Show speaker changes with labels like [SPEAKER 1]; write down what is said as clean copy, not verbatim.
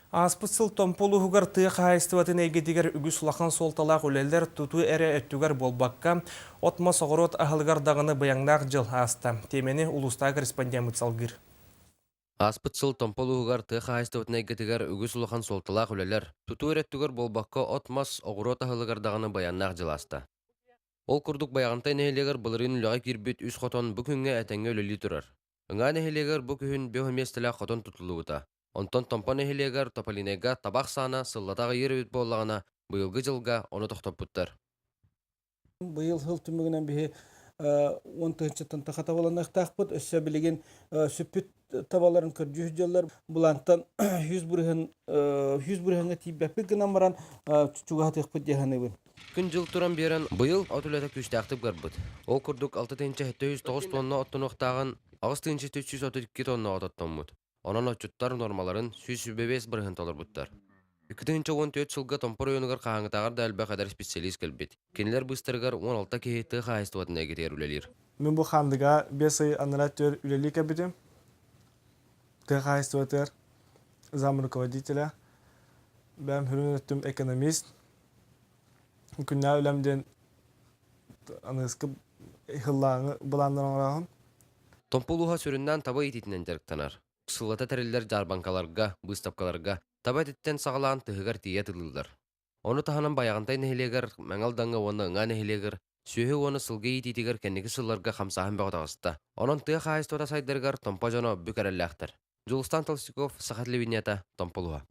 [SPEAKER 1] Аспысыл томполуғығар тыға қайыстыватын әйгетігер үгіс лақан солталақ үлелер тұту әрі өттігер болбаққа отма соғырот ағылғар дағыны баяңнақ жыл аста. Темені ұлыста корреспондент салғыр.
[SPEAKER 2] Аспытсыл томполуғығар тыға қайыстыватын әйгетігер үгіс лақан солталақ үлелер тұту әрі өттігер болбаққа отмас оғырот ағылғар дағыны баяңнақ жыл аста. Ол күрдік баяғантай нәхелегер бұлырын үліға кирбет үс қотон бұ күнге әтәңге өлілі тұрар. Үңа нәхелегер бұ күн беуместілі қотон тұтылуыта. Онтон томпа нәхелегер тополинега табақ сана сыллатағы еребет болағына бұйылғы жылға оны тоқтап бұттар.
[SPEAKER 3] Быйыл хыл түмігінен бихи 10-шы тынты қата боланақ тақпыт, өссі білеген сүппіт табаларын көр 100 жыллар бұлантан 100 бұрғанға тейбәппіт гынан баран чуға тықпыт дегені бұл.
[SPEAKER 2] Күн жыл туран берен бұйыл аутулета күштақтып гарбыт. Ол күрдік 6-709 тонна оттын оқтағын 6-332 тонна отаттанмыд. Онан отчуттар нормаларын 105 бұрғын толар бұттар. 2014 жылға Томпор ойынығыр қағаңытағар да әлбә қадар специалист кәлбет. Кенілер бұстырғар 16 кейті қайыстыватына кетер үлелер.
[SPEAKER 4] Мен бұл қандыға 5 ай анырат төр үлелі кәбетім. Ты қайыстыватыр зам руководителя. Бәм хүрін өттім экономист. Күнна үлемден анысқы хыллаңы бұландырын орағын.
[SPEAKER 2] Томполуға сүріннен таба ететінен жарықтанар. Сылата тәрелер жарбанкаларға, бұстапкаларға, таба еттен сағалаған тұғығар тие тылылдар. Оны таханан баяғантай нәхелегер, мәңалданға оны ыңа нәхелегер, сүйі оны сылғы ететігер кәнегі сылларға қамсағын бәғытағысты. Онын тұғы қайыстыда сайдырғар Томпа жоно бүк әрәлі ақтыр. Жулыстан Толстиков, Сахат Левинета, Томполуға.